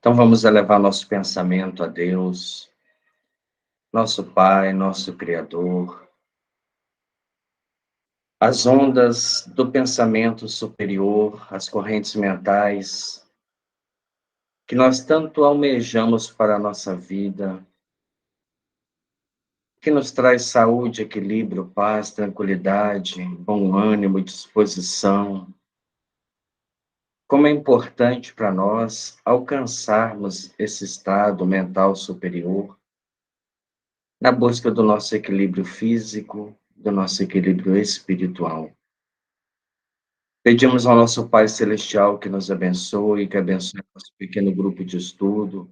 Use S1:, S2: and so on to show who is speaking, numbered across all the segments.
S1: Então vamos elevar nosso pensamento a Deus, nosso Pai, nosso Criador. As ondas do pensamento superior, as correntes mentais, que nós tanto almejamos para a nossa vida, que nos traz saúde, equilíbrio, paz, tranquilidade, bom ânimo, disposição. Como é importante para nós alcançarmos esse estado mental superior, na busca do nosso equilíbrio físico, do nosso equilíbrio espiritual. Pedimos ao nosso Pai Celestial que nos abençoe, que abençoe nosso pequeno grupo de estudo,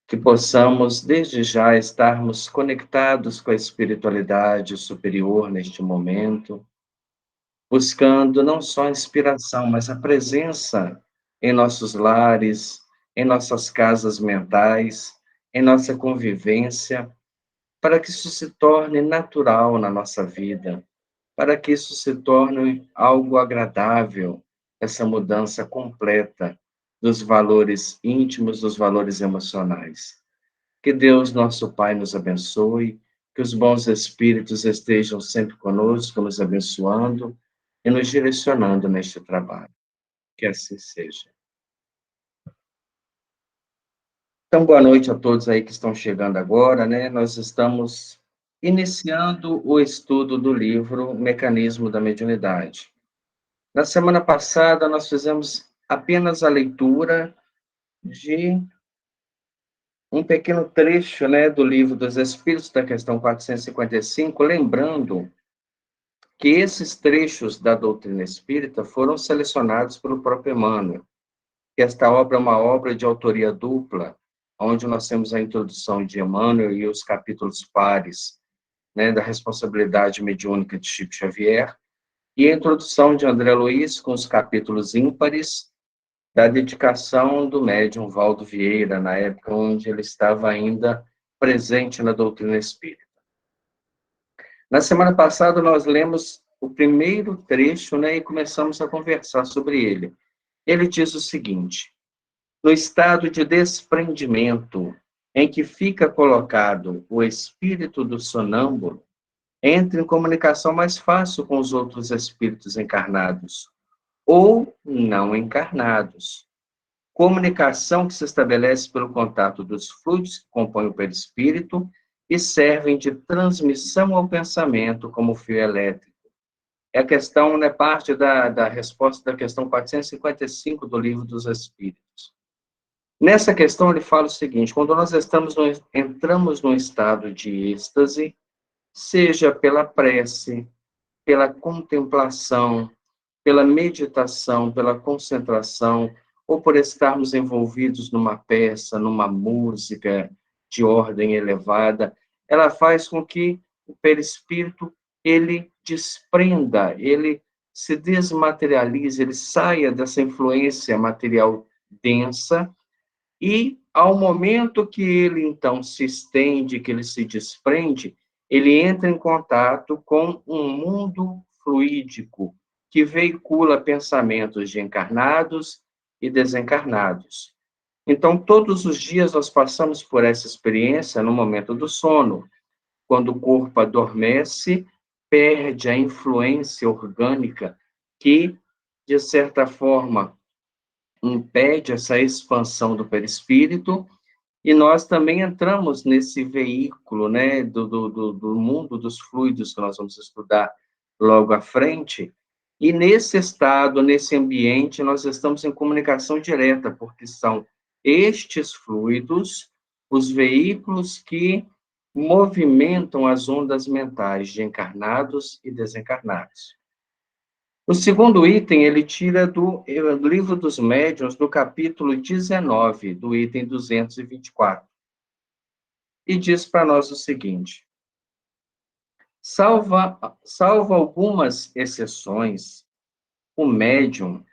S1: que possamos, desde já, estarmos conectados com a espiritualidade superior neste momento, buscando não só a inspiração, mas a presença em nossos lares, em nossas casas mentais, em nossa convivência, para que isso se torne natural na nossa vida, para que isso se torne algo agradável, essa mudança completa dos valores íntimos, dos valores emocionais. Que Deus, nosso Pai, nos abençoe, que os bons espíritos estejam sempre conosco, nos abençoando e nos direcionando neste trabalho. Que assim seja. Então, boa noite a todos aí que estão chegando agora, né? Nós estamos iniciando o estudo do livro Mecanismo da Mediunidade. Na semana passada, nós fizemos apenas a leitura de um pequeno trecho, né, do Livro dos Espíritos, da questão 455, lembrando que esses trechos da doutrina espírita foram selecionados pelo próprio Emmanuel, que esta obra é uma obra de autoria dupla, onde nós temos a introdução de Emmanuel e os capítulos pares, né, da responsabilidade mediúnica de Chico Xavier, e a introdução de André Luiz com os capítulos ímpares da dedicação do médium Valdo Vieira, na época onde ele estava ainda presente na doutrina espírita. Na semana passada, nós lemos o primeiro trecho, né, e começamos a conversar sobre ele. Ele diz o seguinte: no estado de desprendimento em que fica colocado o espírito do sonâmbulo, entra em comunicação mais fácil com os outros espíritos encarnados ou não encarnados. Comunicação que se estabelece pelo contato dos fluidos que compõem o perispírito e servem de transmissão ao pensamento como fio elétrico. É a questão, né, parte da resposta da questão 455 do Livro dos Espíritos. Nessa questão, ele fala o seguinte: quando nós entramos num estado de êxtase, seja pela prece, pela contemplação, pela meditação, pela concentração, ou por estarmos envolvidos numa peça, numa música de ordem elevada, ela faz com que o perispírito, ele desprenda, ele se desmaterialize, ele saia dessa influência material densa, e ao momento que ele, então, se estende, que ele se desprende, ele entra em contato com um mundo fluídico, que veicula pensamentos de encarnados e desencarnados. Então, todos os dias nós passamos por essa experiência no momento do sono, quando o corpo adormece, perde a influência orgânica que, de certa forma, impede essa expansão do perispírito, e nós também entramos nesse veículo, né, do mundo dos fluidos que nós vamos estudar logo à frente, e nesse estado, nesse ambiente, nós estamos em comunicação direta, porque são estes fluidos os veículos que movimentam as ondas mentais de encarnados e desencarnados. O segundo item, ele tira do Livro dos Médiuns, do capítulo 19, do item 224. E diz para nós o seguinte: salvo algumas exceções, o médium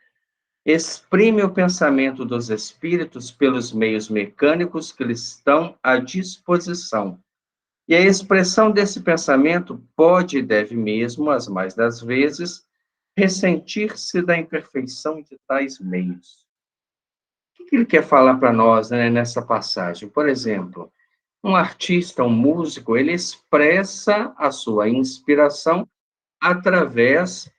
S1: exprime o pensamento dos espíritos pelos meios mecânicos que lhes estão à disposição. E a expressão desse pensamento pode e deve mesmo, as mais das vezes, ressentir-se da imperfeição de tais meios. que ele quer falar para nós, né, nessa passagem? Por exemplo, um artista, um músico, ele expressa a sua inspiração através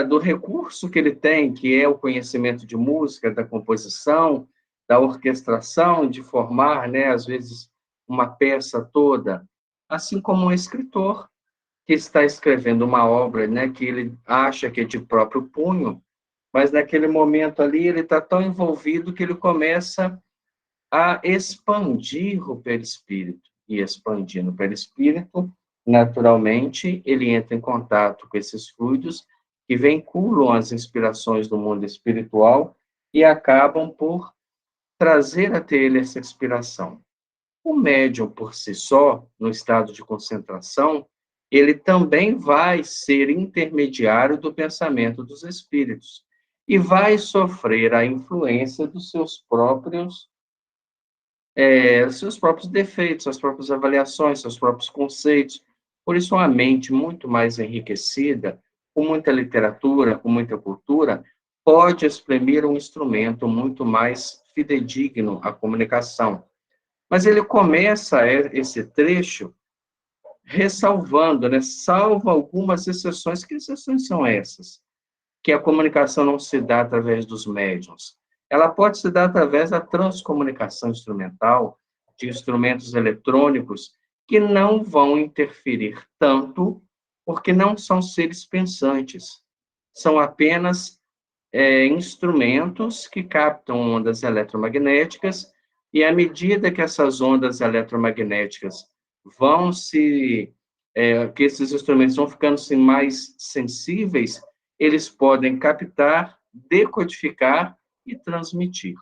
S1: do recurso que ele tem, que é o conhecimento de música, da composição, da orquestração, de formar, né, às vezes, uma peça toda. Assim como um escritor que está escrevendo uma obra, né, que ele acha que é de próprio punho, mas naquele momento ali ele está tão envolvido que ele começa a expandir o perispírito. E expandindo o perispírito, naturalmente, ele entra em contato com esses fluidos que vinculam as inspirações do mundo espiritual e acabam por trazer até ele essa inspiração. O médium, por si só, no estado de concentração, ele também vai ser intermediário do pensamento dos espíritos e vai sofrer a influência dos seus próprios defeitos, suas próprias avaliações, seus próprios conceitos. Por isso, uma mente muito mais enriquecida, com muita literatura, com muita cultura, pode exprimir um instrumento muito mais fidedigno à comunicação. Mas ele começa esse trecho ressalvando, né, salvo algumas exceções. Que exceções são essas? Que a comunicação não se dá através dos médiuns. Ela pode se dar através da transcomunicação instrumental, de instrumentos eletrônicos, que não vão interferir tanto, porque não são seres pensantes. São apenas instrumentos que captam ondas eletromagnéticas, e à medida que essas ondas eletromagnéticas vão que esses instrumentos vão ficando assim, mais sensíveis, eles podem captar, decodificar e transmitir.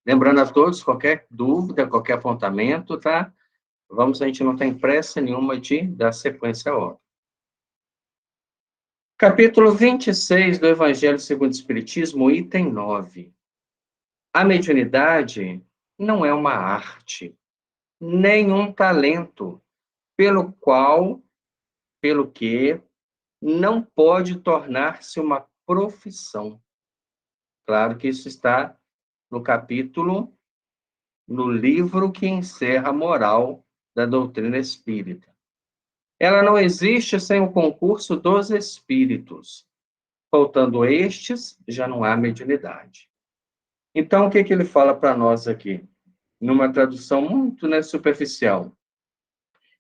S1: Lembrando a todos, qualquer dúvida, qualquer apontamento, tá? A gente não tem pressa nenhuma de dar sequência à obra. Capítulo 26 do Evangelho segundo o Espiritismo, item 9. A mediunidade não é uma arte, nem um talento, pelo que não pode tornar-se uma profissão. Claro que isso está no capítulo, no livro que encerra a moral da doutrina espírita. Ela não existe sem o concurso dos espíritos. Faltando estes, já não há mediunidade. Então, o que ele fala para nós aqui? Numa tradução muito, né, superficial.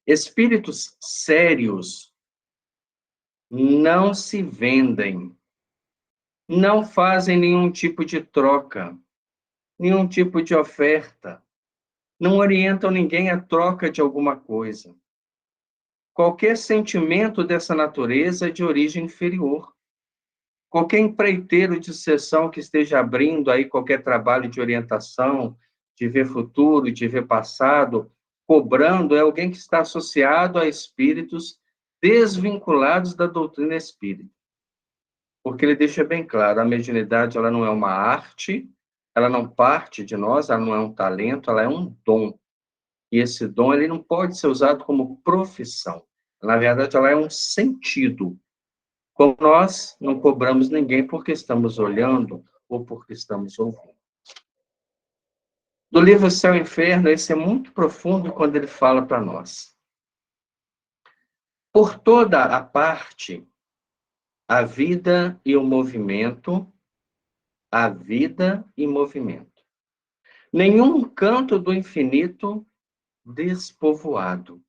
S1: Espíritos sérios não se vendem, não fazem nenhum tipo de troca, nenhum tipo de oferta, não orientam ninguém à troca de alguma coisa. Qualquer sentimento dessa natureza é de origem inferior. Qualquer empreiteiro de sessão que esteja abrindo aí qualquer trabalho de orientação, de ver futuro, de ver passado, cobrando, é alguém que está associado a espíritos desvinculados da doutrina espírita. Porque ele deixa bem claro, a mediunidade ela não é uma arte, ela não parte de nós, ela não é um talento, ela é um dom. E esse dom ele não pode ser usado como profissão. Na verdade, ela é um sentido. Como nós não cobramos ninguém porque estamos olhando ou porque estamos ouvindo. Do livro Céu e Inferno, esse é muito profundo quando ele fala para nós. Por toda a parte, a vida e o movimento, a vida e movimento. Nenhum canto do infinito despovoado.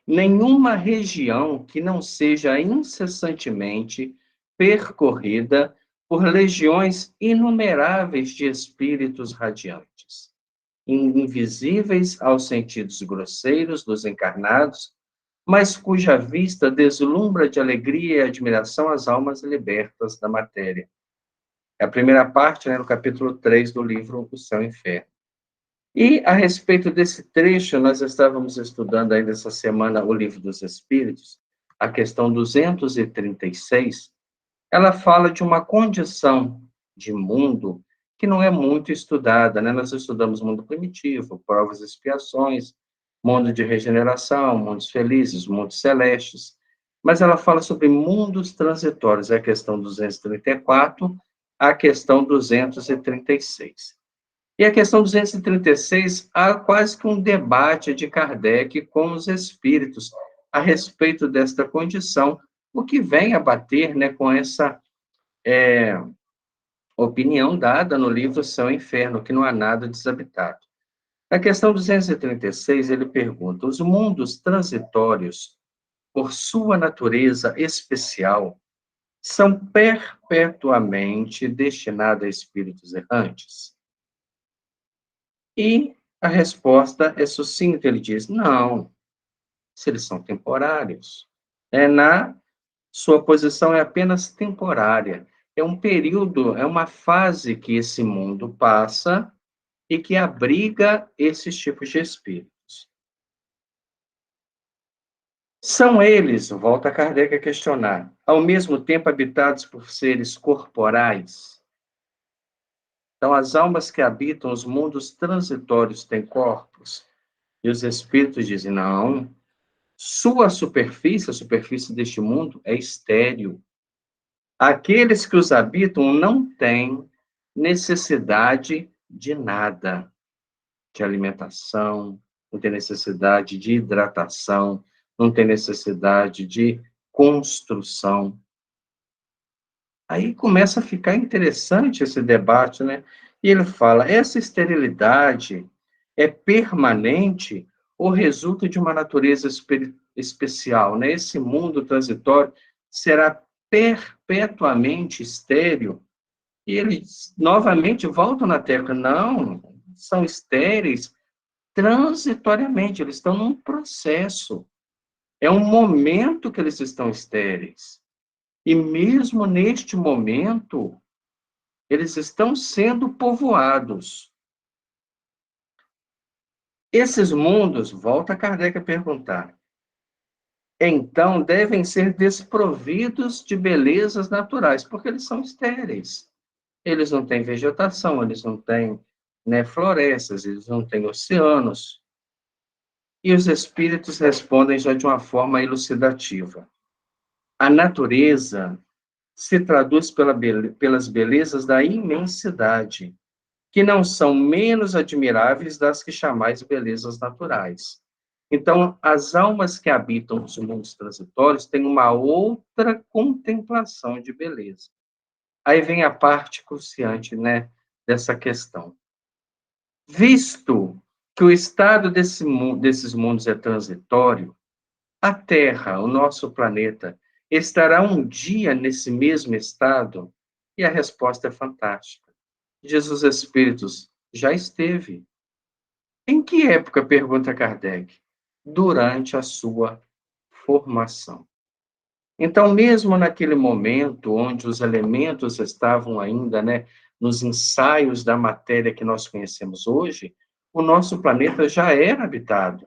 S1: Nenhuma região que não seja incessantemente percorrida por legiões inumeráveis de espíritos radiantes, invisíveis aos sentidos grosseiros dos encarnados, mas cuja vista deslumbra de alegria e admiração as almas libertas da matéria. É a primeira parte, né, no capítulo 3 do livro O Céu e o Inferno. E, a respeito desse trecho, nós estávamos estudando ainda essa semana o Livro dos Espíritos, a questão 236, ela fala de uma condição de mundo que não é muito estudada, né? Nós estudamos mundo primitivo, provas e expiações, mundo de regeneração, mundos felizes, mundos celestes, mas ela fala sobre mundos transitórios, é a questão 234, a questão 236. E a questão 236, há quase que um debate de Kardec com os espíritos a respeito desta condição, o que vem a bater, né, com essa opinião dada no livro Céu e Inferno, que não há nada desabitado. Na questão 236, ele pergunta: os mundos transitórios, por sua natureza especial, são perpetuamente destinados a espíritos errantes? E a resposta é sucinta, ele diz: não, se eles são temporários. Na sua posição é apenas temporária. É um período, é uma fase que esse mundo passa e que abriga esses tipos de espíritos. São eles, volta Kardec a questionar, ao mesmo tempo habitados por seres corporais? Então, as almas que habitam os mundos transitórios têm corpos? E os espíritos dizem: não, sua superfície, a superfície deste mundo, é estéril. Aqueles que os habitam não têm necessidade de nada, de alimentação, não tem necessidade de hidratação, não tem necessidade de construção. Aí começa a ficar interessante esse debate, né? E ele fala: essa esterilidade é permanente ou resulta de uma natureza especial, né? Esse mundo transitório será perpetuamente estéril? E eles novamente voltam na tecla: não, são estéreis transitoriamente, eles estão num processo. É um momento que eles estão estéreis. E mesmo neste momento, eles estão sendo povoados. Esses mundos, volta Kardec a perguntar, então devem ser desprovidos de belezas naturais, porque eles são estéreis. Eles não têm vegetação, eles não têm, né, florestas, eles não têm oceanos. E os espíritos respondem já de uma forma elucidativa. A natureza se traduz pelas belezas da imensidade, que não são menos admiráveis das que chamais belezas naturais. Então, as almas que habitam os mundos transitórios têm uma outra contemplação de beleza. Aí vem a parte cruciante, né, dessa questão. Visto que o estado desses mundos é transitório, a Terra, o nosso planeta, estará um dia nesse mesmo estado? E a resposta é fantástica. Jesus Espíritos já esteve. Em que época, pergunta Kardec? Durante a sua formação. Então, mesmo naquele momento onde os elementos estavam ainda, né, nos ensaios da matéria que nós conhecemos hoje, o nosso planeta já era habitado.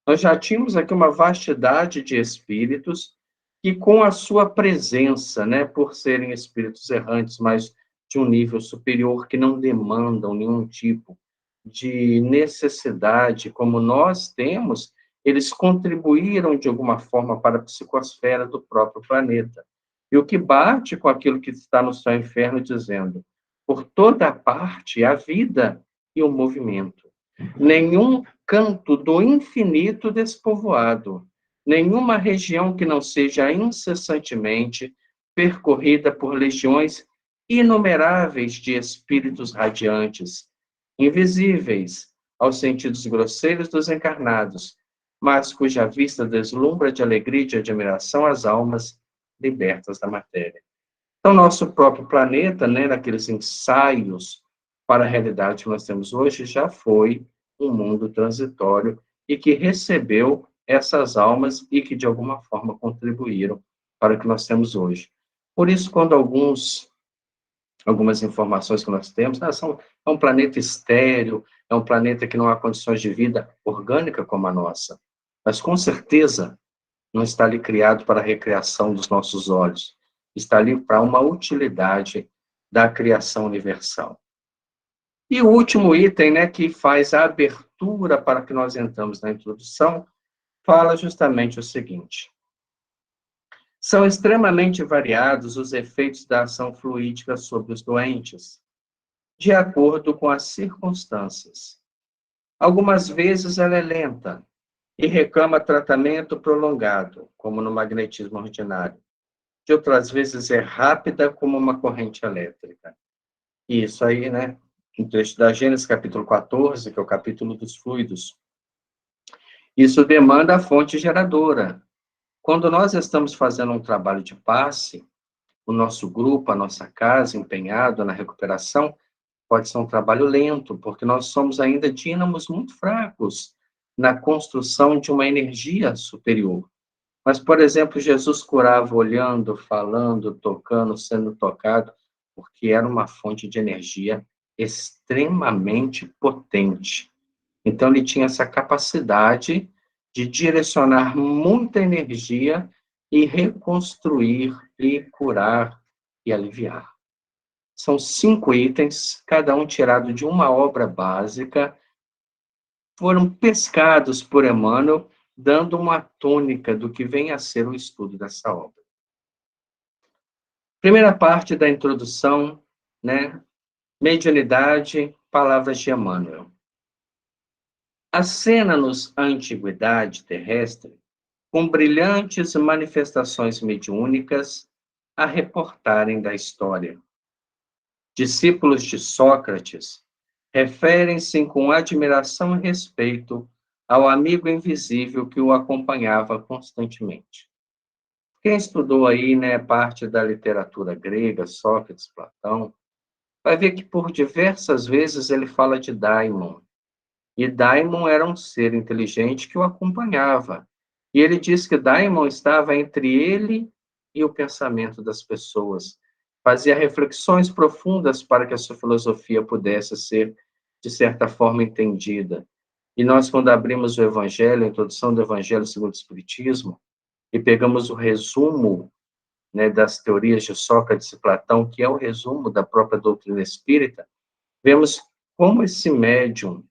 S1: Nós já tínhamos aqui uma vastidade de espíritos que, com a sua presença, né, por serem espíritos errantes, mas de um nível superior, que não demandam nenhum tipo de necessidade como nós temos, eles contribuíram de alguma forma para a psicosfera do próprio planeta. E o que bate com aquilo que está no céu e inferno dizendo: por toda parte a vida e o movimento. Nenhum canto do infinito despovoado, nenhuma região que não seja incessantemente percorrida por legiões inumeráveis de espíritos radiantes, invisíveis aos sentidos grosseiros dos encarnados, mas cuja vista deslumbra de alegria e de admiração as almas libertas da matéria. Então, nosso próprio planeta, né, naqueles ensaios para a realidade que nós temos hoje, já foi um mundo transitório e que recebeu essas almas e que, de alguma forma, contribuíram para o que nós temos hoje. Por isso, quando algumas informações que nós temos, é um planeta estéril, é um planeta que não há condições de vida orgânica como a nossa, mas, com certeza, não está ali criado para a recreação dos nossos olhos, está ali para uma utilidade da criação universal. E o último item, né, que faz a abertura para que nós entramos na introdução, fala justamente o seguinte: São extremamente variados os efeitos da ação fluídica sobre os doentes, de acordo com as circunstâncias. Algumas vezes ela é lenta e reclama tratamento prolongado, como no magnetismo ordinário. De outras vezes é rápida como uma corrente elétrica. E isso aí, né? No texto da Gênesis, capítulo 14, que é o capítulo dos fluidos. Isso demanda a fonte geradora. Quando nós estamos fazendo um trabalho de passe, o nosso grupo, a nossa casa, empenhado na recuperação, pode ser um trabalho lento, porque nós somos ainda dínamos muito fracos na construção de uma energia superior. Mas, por exemplo, Jesus curava olhando, falando, tocando, sendo tocado, porque era uma fonte de energia extremamente potente. Então, ele tinha essa capacidade de direcionar muita energia e reconstruir, e curar e aliviar. São 5 itens, cada um tirado de uma obra básica, foram pescados por Emmanuel, dando uma tônica do que vem a ser o estudo dessa obra. Primeira parte da introdução, né? Mediunidade, palavras de Emmanuel. Acena-nos a antiguidade terrestre com brilhantes manifestações mediúnicas a reportarem da história. Discípulos de Sócrates referem-se com admiração e respeito ao amigo invisível que o acompanhava constantemente. Quem estudou aí, né, parte da literatura grega, Sócrates, Platão, vai ver que por diversas vezes ele fala de Daimon. E Daimon era um ser inteligente que o acompanhava. E ele diz que Daimon estava entre ele e o pensamento das pessoas. Fazia reflexões profundas para que a sua filosofia pudesse ser, de certa forma, entendida. E nós, quando abrimos o Evangelho, a introdução do Evangelho segundo o Espiritismo, e pegamos o resumo, né, das teorias de Sócrates e Platão, que é o resumo da própria doutrina espírita, vemos como esse médium,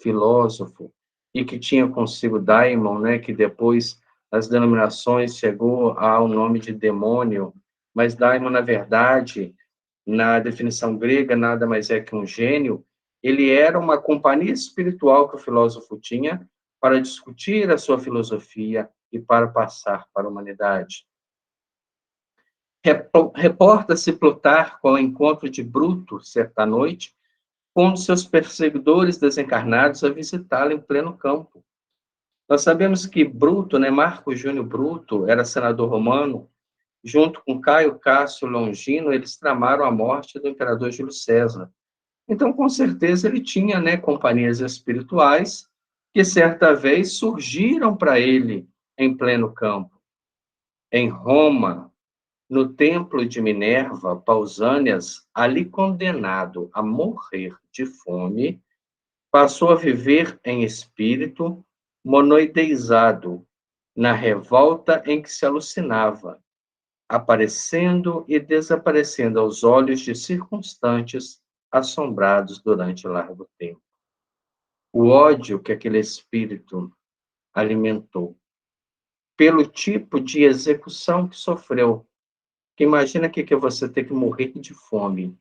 S1: filósofo, e que tinha consigo Daimon, né, que depois as denominações chegou ao nome de demônio, mas Daimon, na verdade, na definição grega, nada mais é que um gênio. Ele era uma companhia espiritual que o filósofo tinha para discutir a sua filosofia e para passar para a humanidade. Reporta-se Plutarco ao encontro de Bruto, certa noite, com seus perseguidores desencarnados a visitá-lo em pleno campo. Nós sabemos que Bruto, né, Marco Júnior Bruto, era senador romano, junto com Caio Cássio Longino, eles tramaram a morte do imperador Júlio César. Então, com certeza, ele tinha, né, companhias espirituais que, certa vez, surgiram para ele em pleno campo. Em Roma, no templo de Minerva, Pausânias, ali condenado a morrer de fome, passou a viver em espírito monoideizado, na revolta em que se alucinava, aparecendo e desaparecendo aos olhos de circunstantes assombrados durante largo tempo. O ódio que aquele espírito alimentou, pelo tipo de execução que sofreu. Que imagina que é você ter que morrer de fome,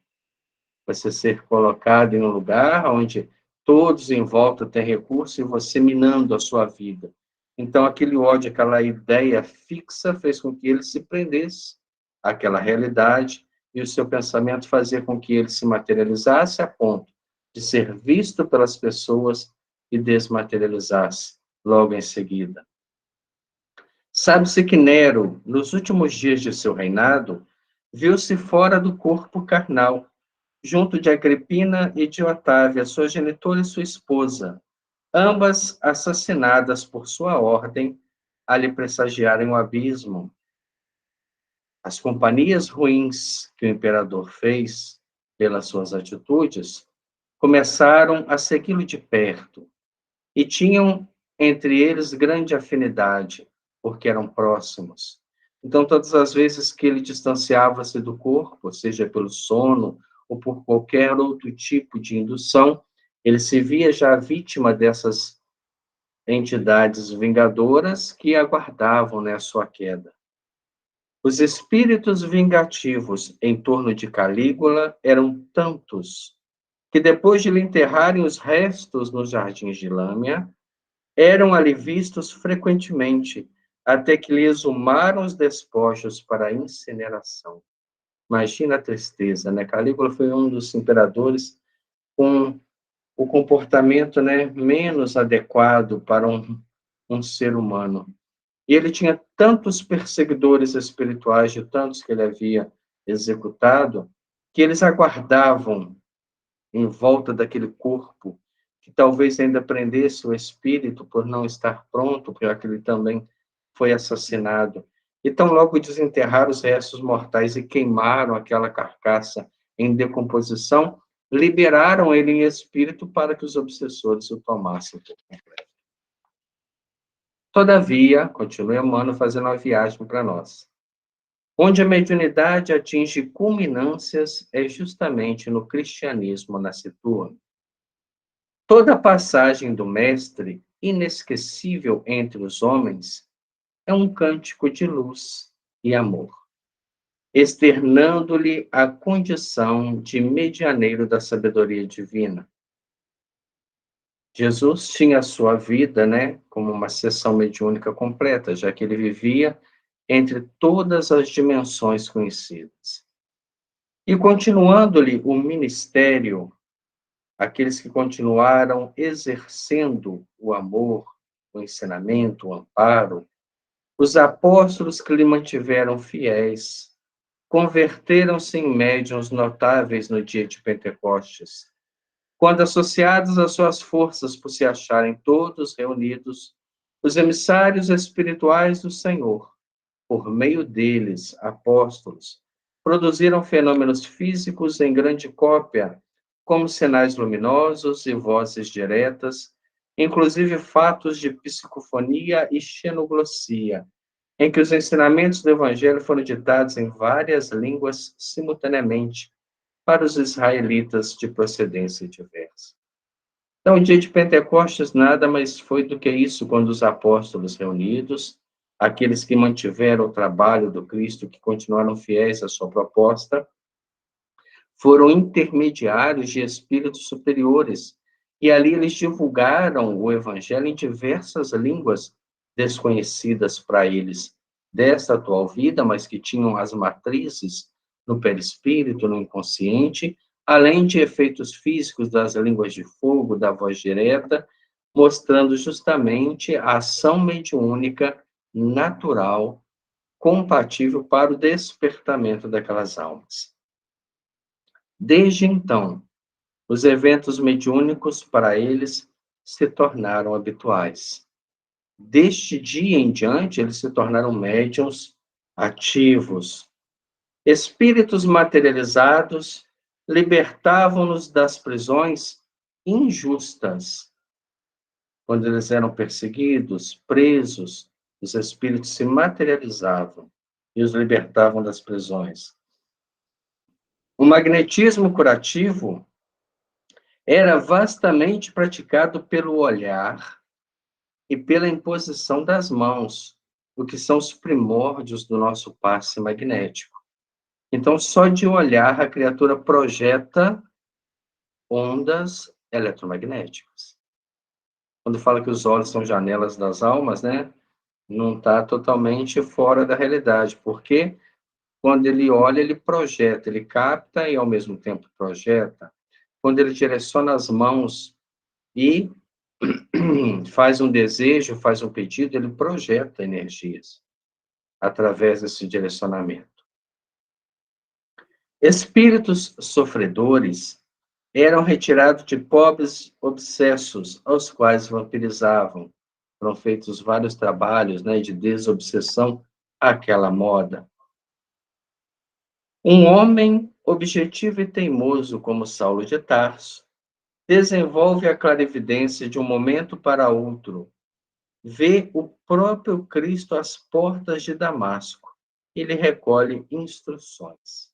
S1: você ser colocado em um lugar onde todos em volta têm recurso e você minando a sua vida. Então, aquele ódio, aquela ideia fixa fez com que ele se prendesse àquela realidade e o seu pensamento fazia com que ele se materializasse a ponto de ser visto pelas pessoas e desmaterializasse logo em seguida. Sabe-se que Nero, nos últimos dias de seu reinado, viu-se fora do corpo carnal, junto de Agripina e de Otávia, sua genitora e sua esposa, ambas assassinadas por sua ordem, a lhe pressagiarem o abismo. As companhias ruins que o imperador fez, pelas suas atitudes, começaram a segui-lo de perto, e tinham entre eles grande afinidade, porque eram próximos. Então, todas as vezes que ele distanciava-se do corpo, seja pelo sono ou por qualquer outro tipo de indução, ele se via já vítima dessas entidades vingadoras que aguardavam, né, a sua queda. Os espíritos vingativos em torno de Calígula eram tantos que, depois de lhe enterrarem os restos nos jardins de Lâmia, eram ali vistos frequentemente, até que lhe exumaram os despojos para a incineração. Imagina a tristeza, né? Calígula foi um dos imperadores com o comportamento, né, menos adequado para um ser humano. E ele tinha tantos perseguidores espirituais, de tantos que ele havia executado, que eles aguardavam em volta daquele corpo, que talvez ainda prendesse o espírito por não estar pronto, porque ele também foi assassinado. Então, logo desenterraram os restos mortais e queimaram aquela carcaça em decomposição, liberaram ele em espírito para que os obsessores o tomassem por completo. Todavia, continua Emmanuel fazendo uma viagem para nós. Onde a mediunidade atinge culminâncias é justamente no cristianismo nascituro. Toda a passagem do Mestre, inesquecível entre os homens, é um cântico de luz e amor, externando-lhe a condição de medianeiro da sabedoria divina. Jesus tinha a sua vida, né, como uma sessão mediúnica completa, já que ele vivia entre todas as dimensões conhecidas. E continuando-lhe o ministério, aqueles que continuaram exercendo o amor, o ensinamento, o amparo, os apóstolos que lhe mantiveram fiéis, converteram-se em médiuns notáveis no dia de Pentecostes, quando, associados às suas forças por se acharem todos reunidos, os emissários espirituais do Senhor, por meio deles, apóstolos, produziram fenômenos físicos em grande cópia, como sinais luminosos e vozes diretas, inclusive fatos de psicofonia e xenoglossia, em que os ensinamentos do Evangelho foram ditados em várias línguas simultaneamente para os israelitas de procedência diversa. Então, o dia de Pentecostes nada mais foi do que isso, quando os apóstolos reunidos, aqueles que mantiveram o trabalho do Cristo, que continuaram fiéis à sua proposta, foram intermediários de espíritos superiores, e ali eles divulgaram o Evangelho em diversas línguas desconhecidas para eles desta atual vida, mas que tinham as matrizes no perispírito, no inconsciente, além de efeitos físicos das línguas de fogo, da voz direta, mostrando justamente a ação mediúnica natural, compatível para o despertamento daquelas almas. Desde então, os eventos mediúnicos para eles se tornaram habituais. Deste dia em diante, eles se tornaram médiuns ativos. Espíritos materializados libertavam-nos das prisões injustas. Quando eles eram perseguidos, presos, os espíritos se materializavam e os libertavam das prisões. O magnetismo curativo era vastamente praticado pelo olhar e pela imposição das mãos, o que são os primórdios do nosso passe magnético. Então, só de olhar, a criatura projeta ondas eletromagnéticas. Quando fala que os olhos são janelas das almas, né? Não está totalmente fora da realidade, porque quando ele olha, ele projeta, ele capta e, ao mesmo tempo, projeta. Quando ele direciona as mãos e faz um desejo, faz um pedido, ele projeta energias através desse direcionamento. Espíritos sofredores eram retirados de pobres obsessos, aos quais vampirizavam. Foram feitos vários trabalhos, né, de desobsessão àquela moda. Um homem objetivo e teimoso como Saulo de Tarso desenvolve a clarividência de um momento para outro, vê o próprio Cristo às portas de Damasco. Ele recolhe instruções.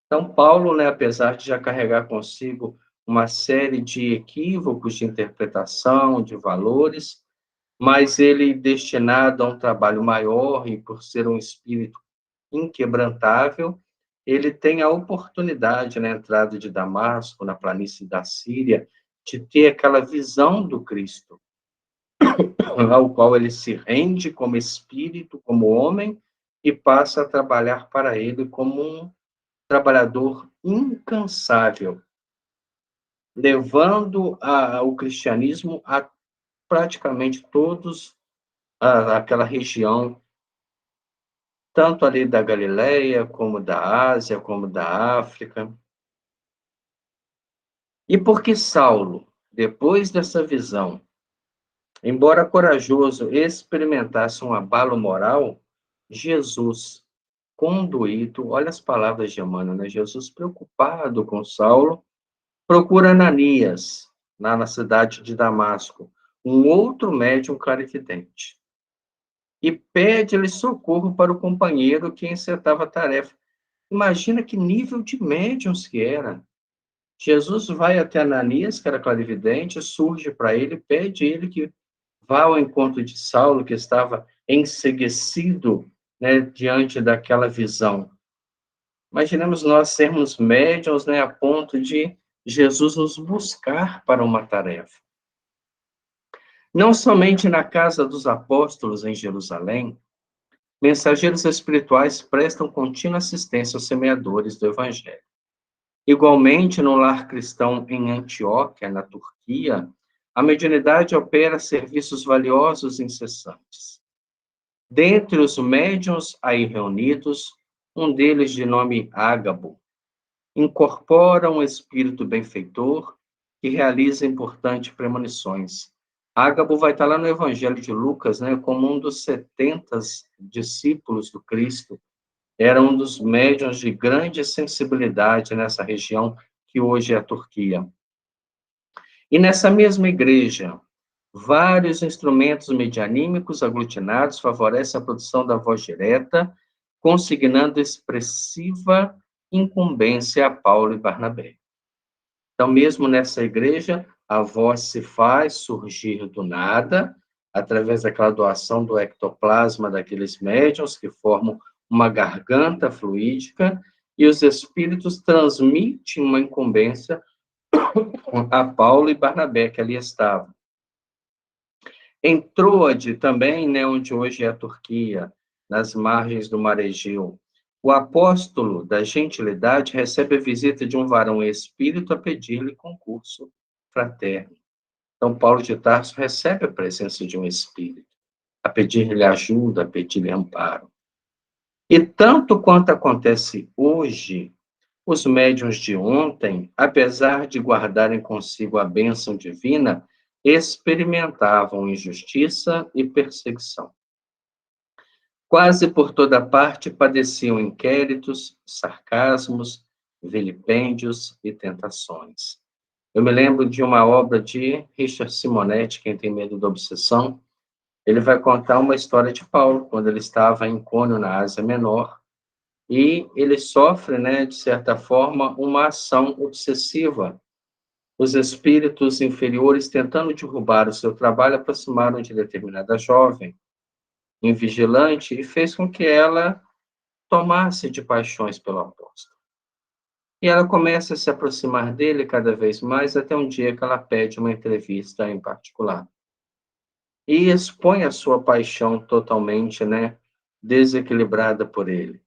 S1: Então, Paulo, né, apesar de já carregar consigo uma série de equívocos de interpretação, de valores, mas ele, destinado a um trabalho maior e por ser um espírito inquebrantável, ele tem a oportunidade, na entrada de Damasco, na planície da Síria, de ter aquela visão do Cristo, ao qual ele se rende como espírito, como homem, e passa a trabalhar para ele como um trabalhador incansável, levando o cristianismo a praticamente todos aquela região, tanto ali da Galileia, como da Ásia, como da África. E por que Saulo, depois dessa visão, embora corajoso, experimentasse um abalo moral, Jesus, conduído, olha as palavras de Emmanuel, né? Jesus, preocupado com Saulo, procura Ananias, lá na cidade de Damasco, um outro médium clarividente, e pede-lhe socorro para o companheiro que encetava a tarefa. Imagina que nível de médiuns que era. Jesus vai até Ananias, que era clarividente, surge para ele, pede ele que vá ao encontro de Saulo, que estava enceguecido, né, diante daquela visão. Imaginemos nós sermos médiuns, né, a ponto de Jesus nos buscar para uma tarefa. Não somente na casa dos apóstolos em Jerusalém, mensageiros espirituais prestam contínua assistência aos semeadores do Evangelho. Igualmente, no lar cristão em Antioquia, na Turquia, a mediunidade opera serviços valiosos e incessantes. Dentre os médiuns aí reunidos, um deles, de nome Ágabo, incorpora um espírito benfeitor que realiza importantes premonições. Ágabo vai estar lá no Evangelho de Lucas, né, como um dos 70 discípulos do Cristo. Era um dos médiuns de grande sensibilidade nessa região que hoje é a Turquia. E nessa mesma igreja, vários instrumentos medianímicos aglutinados favorecem a produção da voz direta, consignando expressiva incumbência a Paulo e Barnabé. Então, mesmo nessa igreja, a voz se faz surgir do nada, através daquela doação do ectoplasma daqueles médiuns que formam uma garganta fluídica, e os espíritos transmitem uma incumbência a Paulo e Barnabé, que ali estavam. Em Troade, também, né, onde hoje é a Turquia, nas margens do Mar Egeu, o apóstolo da gentilidade recebe a visita de um varão espírito a pedir-lhe concurso fraterno. Então, Paulo de Tarso recebe a presença de um espírito, a pedir-lhe ajuda, a pedir-lhe amparo. E tanto quanto acontece hoje, os médiuns de ontem, apesar de guardarem consigo a bênção divina, experimentavam injustiça e perseguição. Quase por toda parte padeciam inquéritos, sarcasmos, vilipêndios e tentações. Eu me lembro de uma obra de Richard Simonetti, Quem Tem Medo da Obsessão. Ele vai contar uma história de Paulo, quando ele estava em Cônio, na Ásia Menor, e ele sofre, né, de certa forma, uma ação obsessiva. Os espíritos inferiores, tentando derrubar o seu trabalho, aproximaram de determinada jovem, invigilante, e fez com que ela tomasse de paixões pelo apóstolo. E ela começa a se aproximar dele cada vez mais, até um dia que ela pede uma entrevista em particular. E expõe a sua paixão totalmente, né, desequilibrada por ele.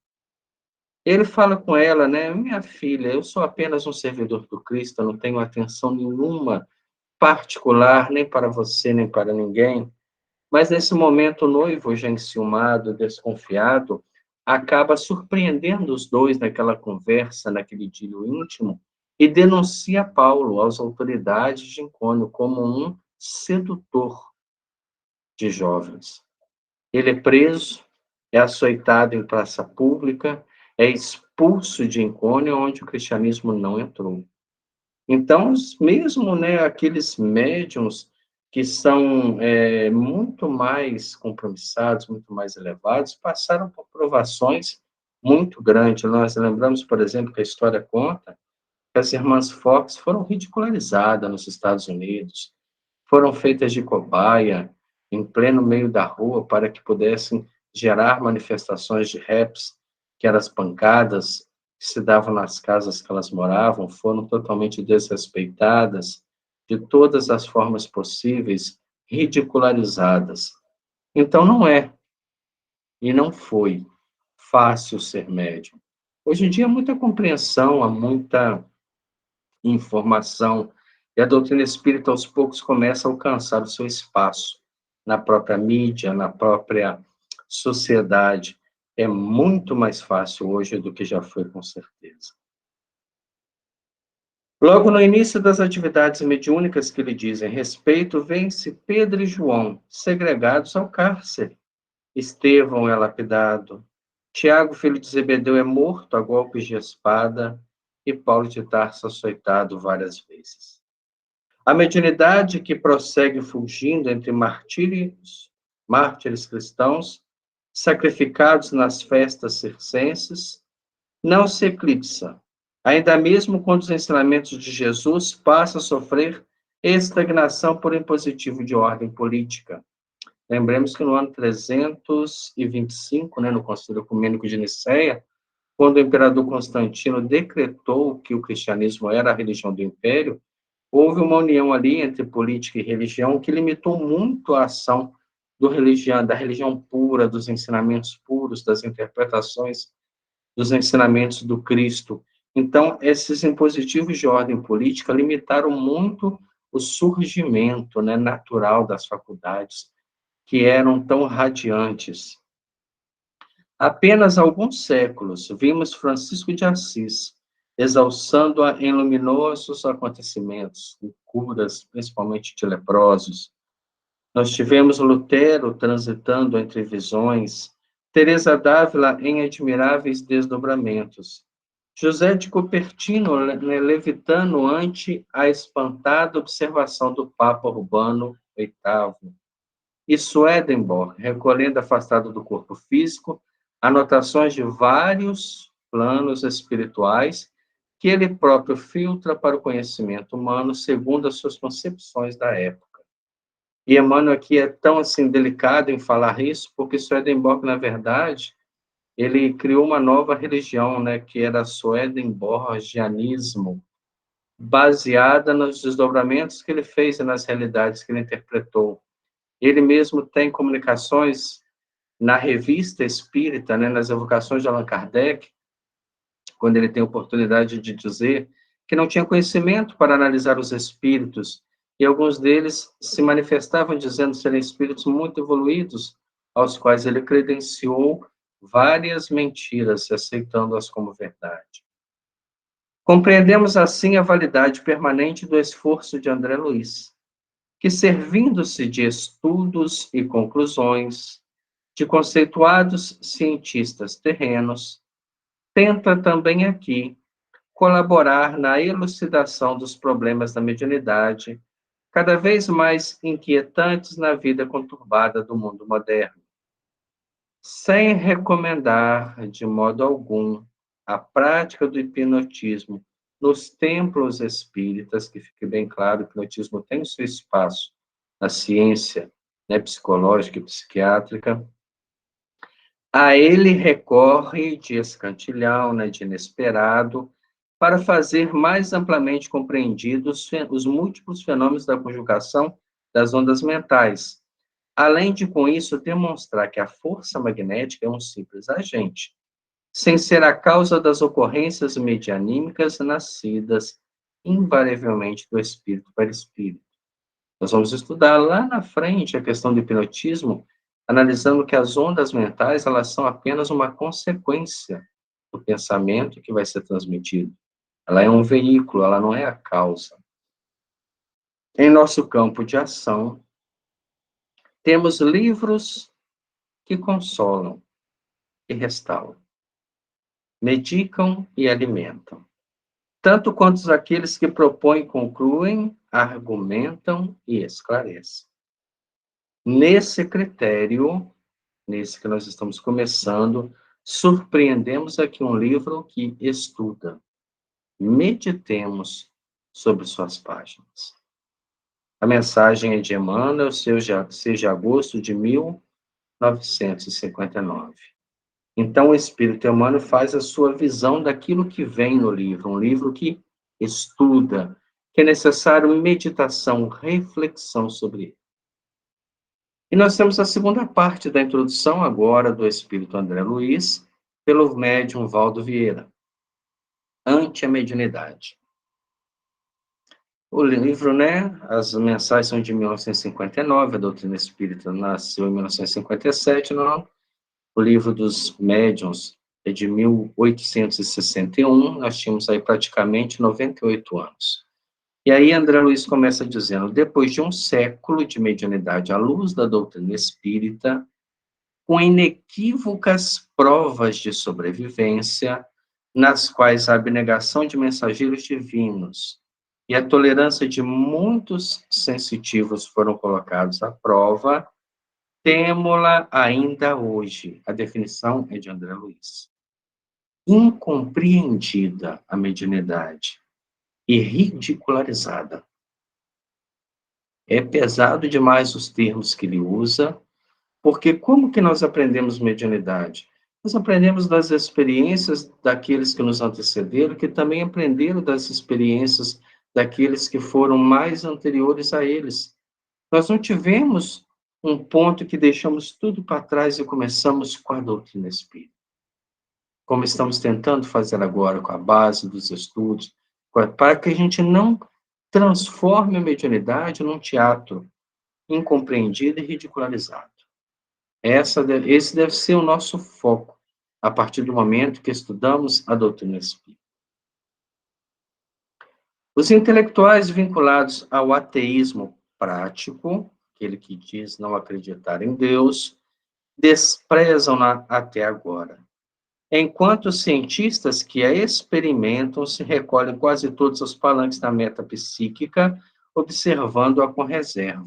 S1: Ele fala com ela, né, minha filha, eu sou apenas um servidor do Cristo, eu não tenho atenção nenhuma particular, nem para você, nem para ninguém. Mas nesse momento, o noivo, já enciumado, desconfiado, acaba surpreendendo os dois naquela conversa, naquele idílio íntimo, e denuncia Paulo às autoridades de Incônio como um sedutor de jovens. Ele é preso, é açoitado em praça pública, é expulso de Incônio, onde o cristianismo não entrou. Então, mesmo, né, aqueles médiuns que são muito mais compromissados, muito mais elevados, passaram por provações muito grandes. Nós lembramos, por exemplo, que a história conta que as irmãs Fox foram ridicularizadas nos Estados Unidos, foram feitas de cobaia em pleno meio da rua para que pudessem gerar manifestações de raps que eram as pancadas que se davam nas casas que elas moravam, foram totalmente desrespeitadas, de todas as formas possíveis, ridicularizadas. Então, não é, e não foi, fácil ser médium. Hoje em dia, há muita compreensão, há muita informação, e a doutrina espírita, aos poucos, começa a alcançar o seu espaço na própria mídia, na própria sociedade. É muito mais fácil hoje do que já foi, com certeza. Logo no início das atividades mediúnicas que lhe dizem respeito, vêm-se Pedro e João, segregados ao cárcere. Estevão é lapidado. Tiago, filho de Zebedeu, é morto a golpes de espada e Paulo de Tarso açoitado várias vezes. A mediunidade que prossegue fugindo entre mártires cristãos, sacrificados nas festas circenses, não se eclipsa. Ainda mesmo quando os ensinamentos de Jesus passam a sofrer estagnação por impositivo de ordem política. Lembremos que no ano 325, no Concílio Ecumênico de Nicéia, quando o imperador Constantino decretou que o cristianismo era a religião do império, houve uma união ali entre política e religião que limitou muito a ação da religião pura, dos ensinamentos puros, das interpretações dos ensinamentos do Cristo. Então, esses impositivos de ordem política limitaram muito o surgimento, natural das faculdades, que eram tão radiantes. Apenas há alguns séculos, vimos Francisco de Assis exalçando-a em luminosos acontecimentos, em curas, principalmente de leprosos. Nós tivemos Lutero transitando entre visões, Teresa d'Ávila em admiráveis desdobramentos, José de Cupertino levitando ante a espantada observação do Papa Urbano VIII, e Swedenborg recolhendo afastado do corpo físico anotações de vários planos espirituais que ele próprio filtra para o conhecimento humano segundo as suas concepções da época. E Emmanuel aqui é tão assim delicado em falar isso, porque Swedenborg, na verdade, ele criou uma nova religião, que era Swedenborgianismo, baseada nos desdobramentos que ele fez e nas realidades que ele interpretou. Ele mesmo tem comunicações na Revista Espírita, nas evocações de Allan Kardec, quando ele tem a oportunidade de dizer que não tinha conhecimento para analisar os espíritos, e alguns deles se manifestavam dizendo serem espíritos muito evoluídos, aos quais ele credenciou várias mentiras, aceitando-as como verdade. Compreendemos assim a validade permanente do esforço de André Luiz, que, servindo-se de estudos e conclusões, de conceituados cientistas terrenos, tenta também aqui colaborar na elucidação dos problemas da mediunidade, cada vez mais inquietantes na vida conturbada do mundo moderno, sem recomendar de modo algum a prática do hipnotismo nos templos espíritas, que fique bem claro, o hipnotismo tem o seu espaço na ciência, psicológica e psiquiátrica. A ele recorre de escantilhão, de inesperado, para fazer mais amplamente compreendidos os múltiplos fenômenos da conjugação das ondas mentais, além de, com isso, demonstrar que a força magnética é um simples agente, sem ser a causa das ocorrências medianímicas nascidas invariavelmente do espírito para espírito. Nós vamos estudar lá na frente a questão do hipnotismo, analisando que as ondas mentais, elas são apenas uma consequência do pensamento que vai ser transmitido. Ela é um veículo, ela não é a causa. Em nosso campo de ação, temos livros que consolam e restauram, medicam e alimentam, tanto quanto aqueles que propõem, concluem, argumentam e esclarecem. Nesse critério, nesse que nós estamos começando, surpreendemos aqui um livro que estuda. Meditemos sobre suas páginas. A mensagem é de Emmanuel, seja agosto de 1959. Então, o espírito humano faz a sua visão daquilo que vem no livro, um livro que estuda, que é necessário meditação, reflexão sobre ele. E nós temos a segunda parte da introdução agora do espírito André Luiz, pelo médium Valdo Vieira, Ante a Mediunidade. O livro, né, as mensagens são de 1959, a doutrina espírita nasceu em 1957, não? O livro dos médiuns é de 1861, nós tínhamos aí praticamente 98 anos. E aí André Luiz começa dizendo, depois de um século de mediunidade à luz da doutrina espírita, com inequívocas provas de sobrevivência, nas quais a abnegação de mensageiros divinos e a tolerância de muitos sensitivos foram colocados à prova, temo-la ainda hoje. A definição é de André Luiz. Incompreendida a mediunidade e ridicularizada. É pesado demais os termos que ele usa, porque como que nós aprendemos mediunidade? Nós aprendemos das experiências daqueles que nos antecederam, que também aprenderam das experiências daqueles que foram mais anteriores a eles. Nós não tivemos um ponto que deixamos tudo para trás e começamos com a doutrina espírita, como estamos tentando fazer agora com a base dos estudos, para que a gente não transforme a mediunidade num teatro incompreendido e ridicularizado. Esse deve ser o nosso foco, a partir do momento que estudamos a doutrina espírita. Os intelectuais vinculados ao ateísmo prático, aquele que diz não acreditar em Deus, desprezam-na até agora. Enquanto os cientistas que a experimentam se recolhem quase todos os palanques da metapsíquica, observando-a com reserva.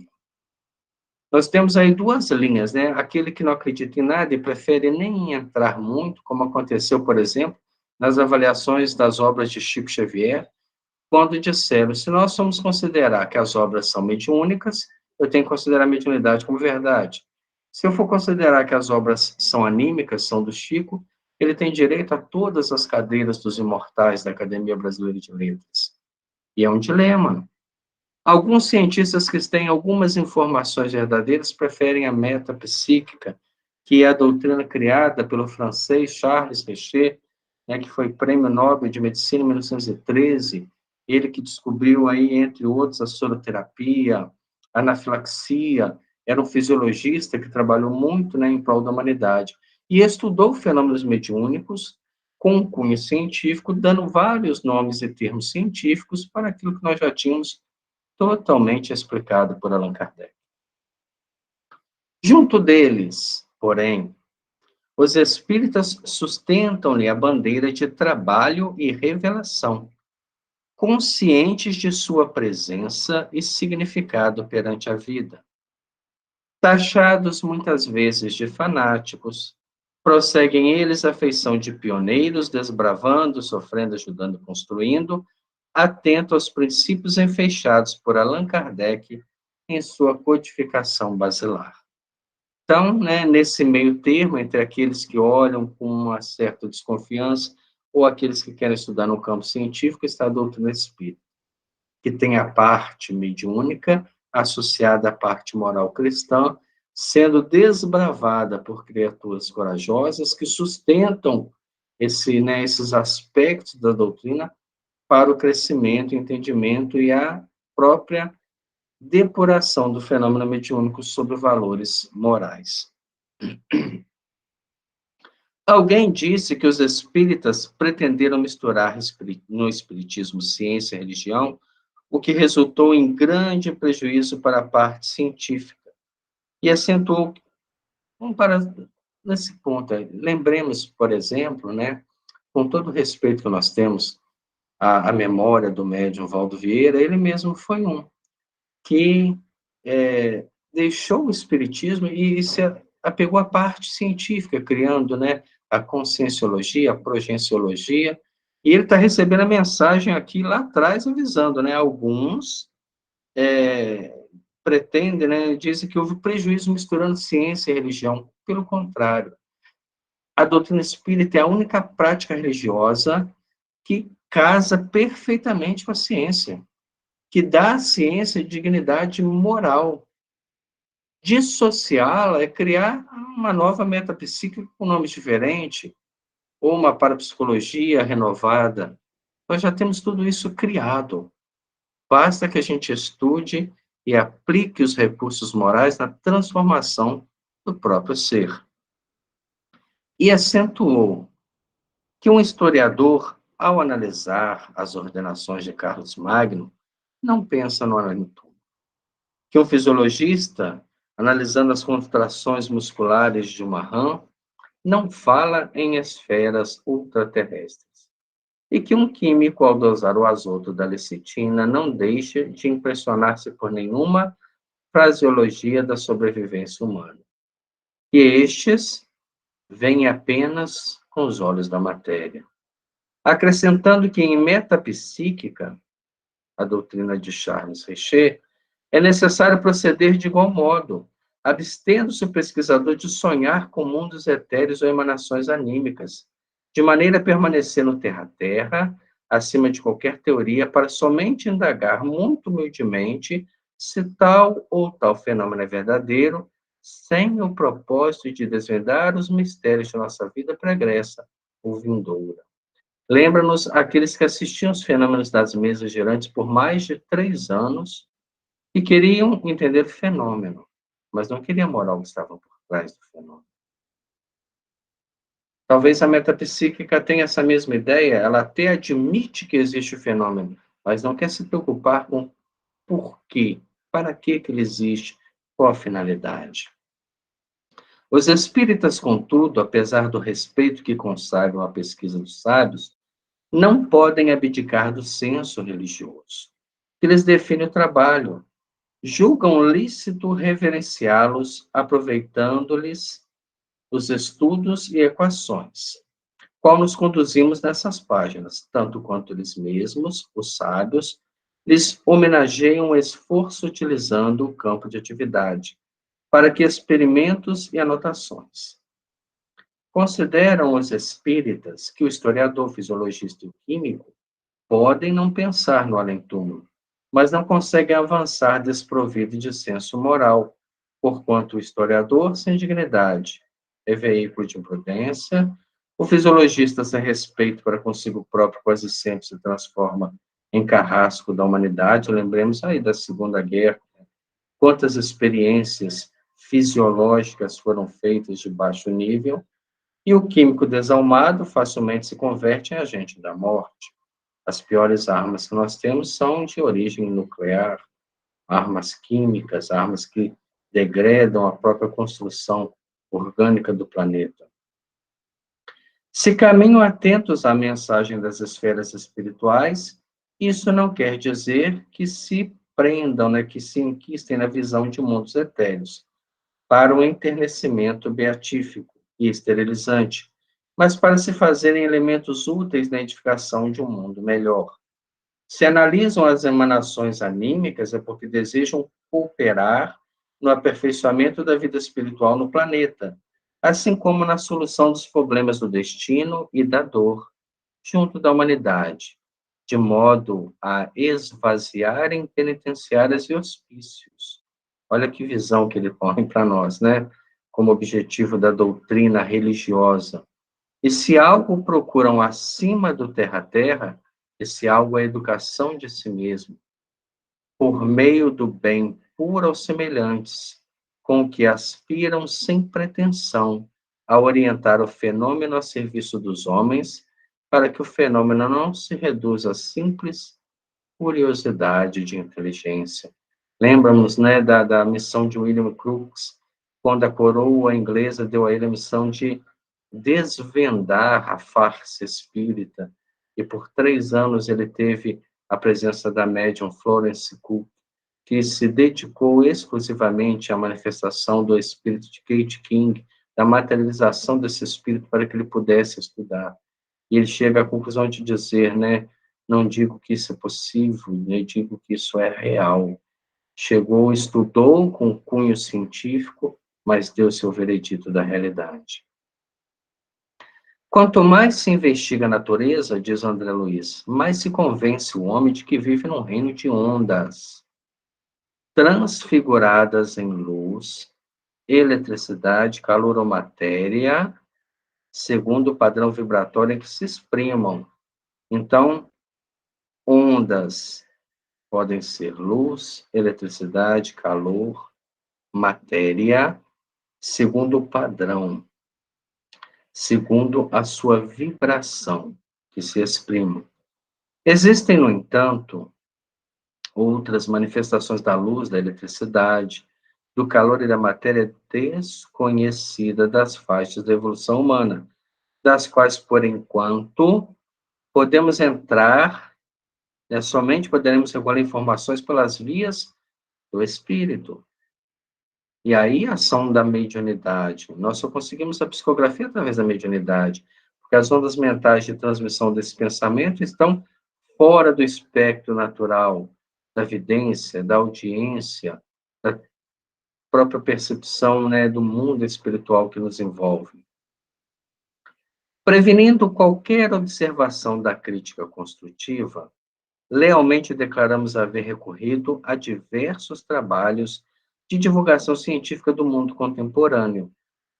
S1: Nós temos aí duas linhas, né? Aquele que não acredita em nada e prefere nem entrar muito, como aconteceu, por exemplo, nas avaliações das obras de Chico Xavier, quando disseram, se nós vamos considerar que as obras são mediúnicas, eu tenho que considerar a mediunidade como verdade. Se eu for considerar que as obras são anímicas, são do Chico, ele tem direito a todas as cadeiras dos imortais da Academia Brasileira de Letras. E é um dilema. Alguns cientistas que têm algumas informações verdadeiras preferem a metapsíquica, que é a doutrina criada pelo francês Charles Richer, né, que foi prêmio Nobel de Medicina em 1913, ele que descobriu aí, entre outros, a soroterapia, a anafilaxia, era um fisiologista que trabalhou muito, né, em prol da humanidade, e estudou fenômenos mediúnicos com um cunho científico, dando vários nomes e termos científicos para aquilo que nós já tínhamos totalmente explicado por Allan Kardec. Junto deles, porém, os espíritas sustentam-lhe a bandeira de trabalho e revelação, conscientes de sua presença e significado perante a vida. Taxados muitas vezes de fanáticos, prosseguem eles a feição de pioneiros, desbravando, sofrendo, ajudando, construindo, atento aos princípios enfeixados por Allan Kardec em sua codificação basilar. Então, né, nesse meio termo, entre aqueles que olham com uma certa desconfiança ou aqueles que querem estudar no campo científico, está a doutrina espírita, que tem a parte mediúnica associada à parte moral cristã, sendo desbravada por criaturas corajosas que sustentam esses aspectos da doutrina para o crescimento, entendimento e a própria depuração do fenômeno mediúnico sobre valores morais. Alguém disse que os espíritas pretenderam misturar no espiritismo ciência e religião, o que resultou em grande prejuízo para a parte científica. E acentuou, para nesse ponto, lembremos, por exemplo, né, com todo o respeito que nós temos à memória do médium Valdo Vieira, ele mesmo foi um que deixou o espiritismo e se apegou à parte científica, criando, né, a conscienciologia, a progenciologia, e ele está recebendo a mensagem aqui lá atrás, avisando, né, alguns pretendem, né, dizem que houve prejuízo misturando ciência e religião, pelo contrário, A doutrina espírita é a única prática religiosa que casa perfeitamente com a ciência, que dá à ciência dignidade moral. Dissociá-la é criar uma nova metapsíquica com nome diferente, ou uma parapsicologia renovada. Nós já temos tudo isso criado. Basta que a gente estude e aplique os recursos morais na transformação do próprio ser. E acentuou que um historiador, ao analisar as ordenações de Carlos Magno, não pensa no alento. Que um fisiologista, analisando as contrações musculares de uma rã, não fala em esferas ultraterrestres. E que um químico, ao dosar o azoto da lecitina, não deixa de impressionar-se por nenhuma fraseologia da sobrevivência humana. E estes veem apenas com os olhos da matéria. Acrescentando que em metapsíquica, a doutrina de Charles Richer, é necessário proceder de igual modo, abstendo-se o pesquisador de sonhar com mundos etéreos ou emanações anímicas, de maneira a permanecer no terra-terra, acima de qualquer teoria, para somente indagar muito humildemente se tal ou tal fenômeno é verdadeiro, sem o propósito de desvendar os mistérios de nossa vida pregressa ou vindoura. Lembra-nos aqueles que assistiam os fenômenos das mesas girantes por mais de 3 anos e queriam entender o fenômeno, mas não queriam a moral que estava por trás do fenômeno. Talvez a metapsíquica tenha essa mesma ideia, ela até admite que existe o fenômeno, mas não quer se preocupar com por quê, para que ele existe, qual a finalidade. Os espíritas, contudo, apesar do respeito que consagram à pesquisa dos sábios, não podem abdicar do senso religioso, que lhes define o trabalho. Julgam lícito reverenciá-los, aproveitando-lhes os estudos e equações, qual nos conduzimos nessas páginas, tanto quanto eles mesmos, os sábios, lhes homenageiam o esforço utilizando o campo de atividade, para que experimentos e anotações. Consideram os espíritas que o historiador, fisiologista e o químico podem não pensar no além-túmulo, mas não conseguem avançar desprovido de senso moral, porquanto o historiador, sem dignidade, é veículo de imprudência, o fisiologista, sem respeito para consigo próprio, quase sempre se transforma em carrasco da humanidade. Lembremos aí da Segunda Guerra, quantas experiências fisiológicas foram feitas de baixo nível, e o químico desalmado facilmente se converte em agente da morte. As piores armas que nós temos são de origem nuclear, armas químicas, armas que degradam a própria construção orgânica do planeta. Se caminham atentos à mensagem das esferas espirituais, isso não quer dizer que se prendam, né, que se enquistem na visão de mundos etéreos, para o enternecimento beatífico e esterilizante, mas para se fazerem elementos úteis na edificação de um mundo melhor. Se analisam as emanações anímicas, é porque desejam cooperar no aperfeiçoamento da vida espiritual no planeta, assim como na solução dos problemas do destino e da dor, junto da humanidade, de modo a esvaziarem penitenciárias e hospícios. Olha que visão que ele põe para nós, né? Como objetivo da doutrina religiosa. E se algo procuram acima do terra-terra, esse algo é a educação de si mesmo, por meio do bem puro aos semelhantes, com que aspiram sem pretensão a orientar o fenômeno a serviço dos homens, para que o fenômeno não se reduza a simples curiosidade de inteligência. Lembramos, né, da missão de William Crookes, quando a coroa inglesa deu a ele a missão de desvendar a farsa espírita, e por 3 anos ele teve a presença da médium Florence Cook, que se dedicou exclusivamente à manifestação do espírito de Kate King, da materialização desse espírito para que ele pudesse estudar. E ele chega à conclusão de dizer, né, não digo que isso é possível, nem digo que isso é real. Chegou, estudou com cunho científico, mas deu seu veredito da realidade. Quanto mais se investiga a natureza, diz André Luiz, mais se convence o homem de que vive num reino de ondas, transfiguradas em luz, eletricidade, calor ou matéria, segundo o padrão vibratório em que se exprimam. Então, ondas podem ser luz, eletricidade, calor, matéria, segundo o padrão, segundo a sua vibração que se exprime. Existem, no entanto, outras manifestações da luz, da eletricidade, do calor e da matéria desconhecida das faixas da evolução humana, das quais, por enquanto, podemos entrar, né, somente poderemos recolher informações pelas vias do espírito. E aí, a ação da mediunidade. Nós só conseguimos a psicografia através da mediunidade, porque as ondas mentais de transmissão desse pensamento estão fora do espectro natural da vidência, da audiência, da própria percepção, né, do mundo espiritual que nos envolve. Prevenindo qualquer observação da crítica construtiva, lealmente declaramos haver recorrido a diversos trabalhos de divulgação científica do mundo contemporâneo,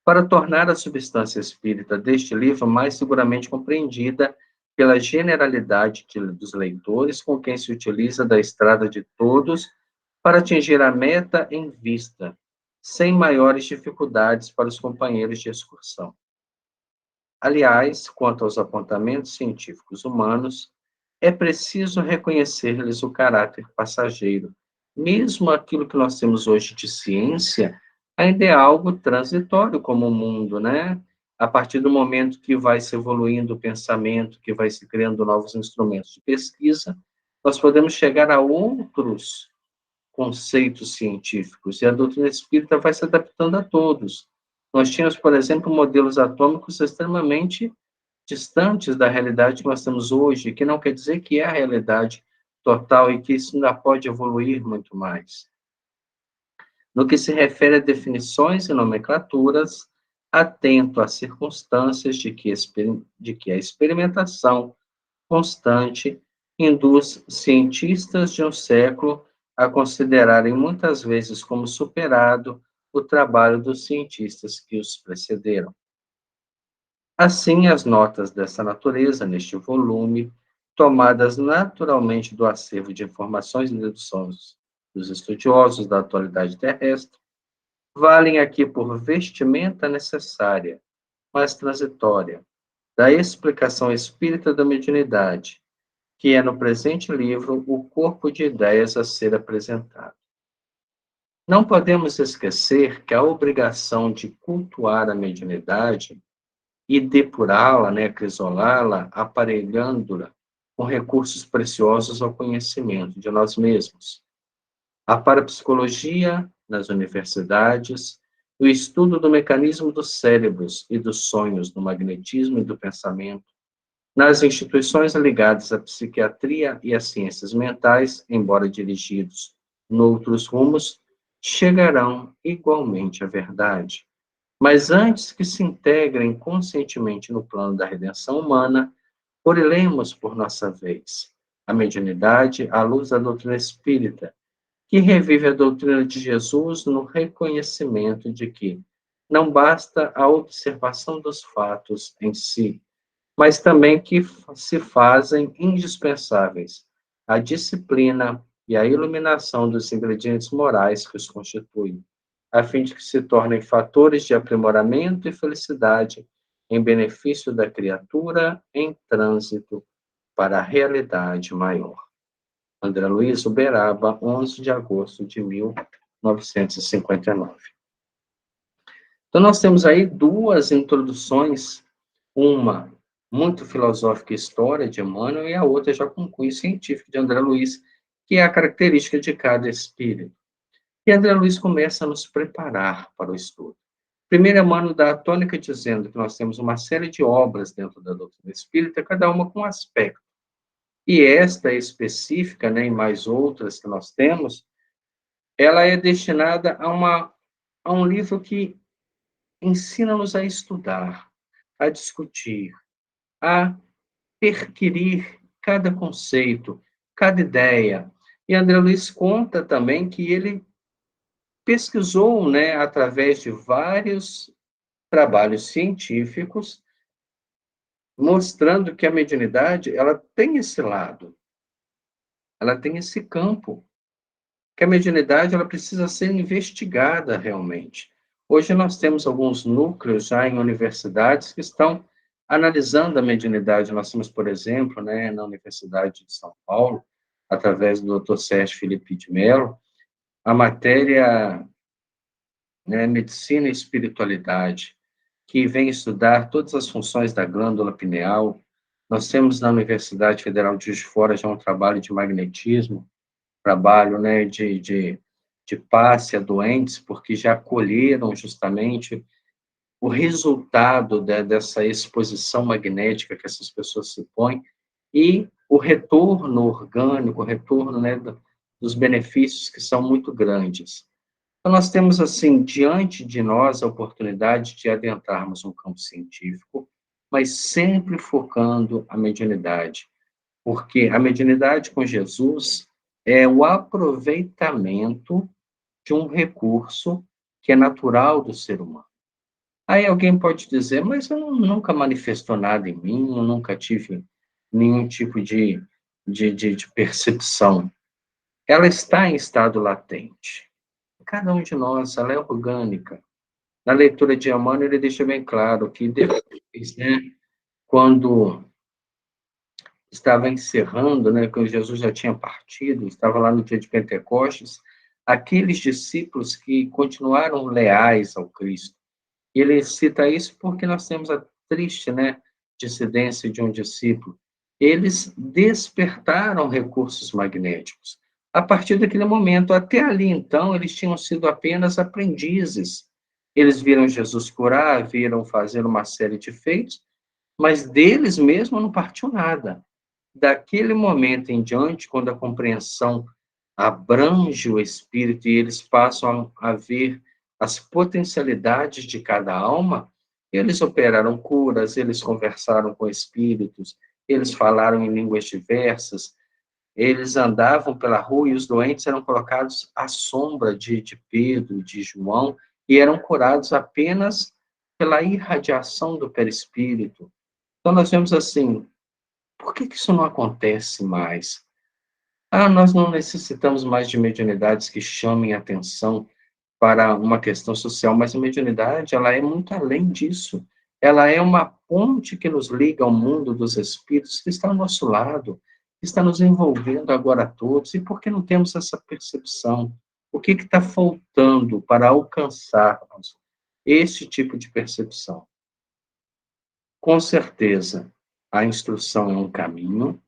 S1: para tornar a substância espírita deste livro mais seguramente compreendida pela generalidade dos leitores com quem se utiliza da estrada de todos para atingir a meta em vista, sem maiores dificuldades para os companheiros de excursão. Aliás, quanto aos apontamentos científicos humanos, é preciso reconhecer-lhes o caráter passageiro. Mesmo aquilo que nós temos hoje de ciência ainda é algo transitório como o mundo, né? A partir do momento que vai se evoluindo o pensamento, que vai se criando novos instrumentos de pesquisa, nós podemos chegar a outros conceitos científicos, e a doutrina espírita vai se adaptando a todos. Nós tínhamos, por exemplo, modelos atômicos extremamente distantes da realidade que nós temos hoje, que não quer dizer que é a realidade total e que isso ainda pode evoluir muito mais. No que se refere a definições e nomenclaturas, atento às circunstâncias de que a experimentação constante induz cientistas de um século a considerarem muitas vezes como superado o trabalho dos cientistas que os precederam. Assim, as notas dessa natureza, neste volume, tomadas naturalmente do acervo de informações e deduções dos estudiosos da atualidade terrestre, valem aqui por vestimenta necessária, mas transitória, da explicação espírita da mediunidade, que é no presente livro o corpo de ideias a ser apresentado. Não podemos esquecer que a obrigação de cultuar a mediunidade e depurá-la, né, acrisolá-la, aparelhando-la com recursos preciosos ao conhecimento de nós mesmos. A parapsicologia nas universidades, o estudo do mecanismo dos cérebros e dos sonhos, do magnetismo e do pensamento, nas instituições ligadas à psiquiatria e às ciências mentais, embora dirigidos noutros rumos, chegarão igualmente à verdade. Mas antes que se integrem conscientemente no plano da redenção humana, orelemos por nossa vez a mediunidade à luz da doutrina espírita, que revive a doutrina de Jesus no reconhecimento de que não basta a observação dos fatos em si, mas também que se fazem indispensáveis a disciplina e a iluminação dos ingredientes morais que os constituem, a fim de que se tornem fatores de aprimoramento e felicidade em benefício da criatura em trânsito para a realidade maior. André Luiz Uberaba, 11 de agosto de 1959. Então, nós temos aí duas introduções, uma muito filosófica e história de Emmanuel, e a outra já com cunho científico de André Luiz, que é a característica de cada espírito. E André Luiz começa a nos preparar para o estudo. Primeiro, Emmanuel dá a tônica dizendo que nós temos uma série de obras dentro da doutrina espírita, cada uma com um aspecto. E esta específica, né, e mais outras que nós temos, ela é destinada a um livro que ensina-nos a estudar, a discutir, a perquirir cada conceito, cada ideia. E André Luiz conta também que ele pesquisou, né, através de vários trabalhos científicos, mostrando que a mediunidade, ela tem esse lado, ela tem esse campo, que a mediunidade ela precisa ser investigada realmente. Hoje nós temos alguns núcleos já em universidades que estão analisando a mediunidade. Nós temos, por exemplo, né, na Universidade de São Paulo, através do Dr. Sérgio Felipe de Mello, a matéria, né, Medicina e Espiritualidade, que vem estudar todas as funções da glândula pineal. Nós temos na Universidade Federal de Juiz de Fora já um trabalho de magnetismo, trabalho, né, de passe a doentes, porque já colheram justamente o resultado dessa exposição magnética que essas pessoas se põem e o retorno orgânico, o retorno, né, dos benefícios que são muito grandes. Então, nós temos, assim, diante de nós a oportunidade de adentrarmos um campo científico, mas sempre focando a mediunidade, porque a mediunidade com Jesus é o aproveitamento de um recurso que é natural do ser humano. Aí alguém pode dizer, mas eu nunca manifestou nada em mim, eu nunca tive nenhum tipo de percepção. Ela está em estado latente. Cada um de nós, ela é orgânica. Na leitura de Emmanuel, ele deixa bem claro que depois, né, quando estava encerrando, né, quando Jesus já tinha partido, estava lá no dia de Pentecostes, aqueles discípulos que continuaram leais ao Cristo. E ele cita isso porque nós temos a triste, né, dissidência de um discípulo. Eles despertaram recursos magnéticos. A partir daquele momento, até ali então, eles tinham sido apenas aprendizes. Eles viram Jesus curar, viram fazer uma série de feitos, mas deles mesmo não partiu nada. Daquele momento em diante, quando a compreensão abrange o espírito e eles passam a ver as potencialidades de cada alma, eles operaram curas, eles conversaram com espíritos, eles falaram em línguas diversas, eles andavam pela rua e os doentes eram colocados à sombra de Pedro, de João, e eram curados apenas pela irradiação do perispírito. Então, nós vemos assim, por que isso não acontece mais? Ah, nós não necessitamos mais de mediunidades que chamem atenção para uma questão social, mas a mediunidade, ela é muito além disso. Ela é uma ponte que nos liga ao mundo dos espíritos que está ao nosso lado, que está nos envolvendo agora a todos. E por que não temos essa percepção? O que está faltando para alcançarmos esse tipo de percepção? Com certeza, a instrução é um caminho,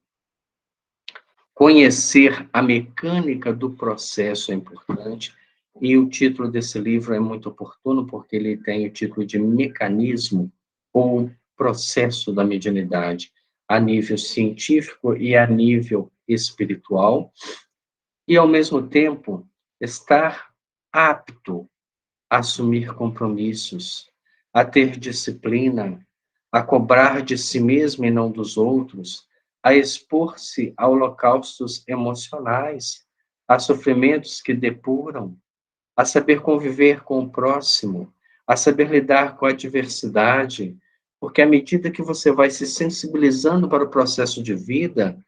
S1: conhecer a mecânica do processo é importante, e o título desse livro é muito oportuno, porque ele tem o título de Mecanismo ou Processo da Mediunidade, a nível científico e a nível espiritual, e, ao mesmo tempo, estar apto a assumir compromissos, a ter disciplina, a cobrar de si mesmo e não dos outros, a expor-se a holocaustos emocionais, a sofrimentos que depuram, a saber conviver com o próximo, a saber lidar com a adversidade, porque à medida que você vai se sensibilizando para o processo de vida,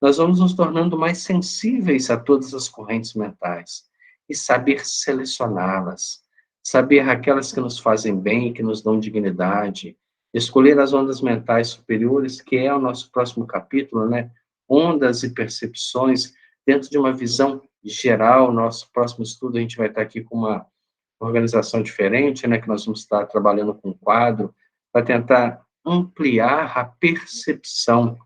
S1: nós vamos nos tornando mais sensíveis a todas as correntes mentais e saber selecioná-las, saber aquelas que nos fazem bem, que nos dão dignidade, escolher as ondas mentais superiores, que é o nosso próximo capítulo, né? Ondas e percepções dentro de uma visão geral. Nosso próximo estudo a gente vai estar aqui com uma organização diferente, né? Que nós vamos estar trabalhando com um quadro para tentar ampliar a percepção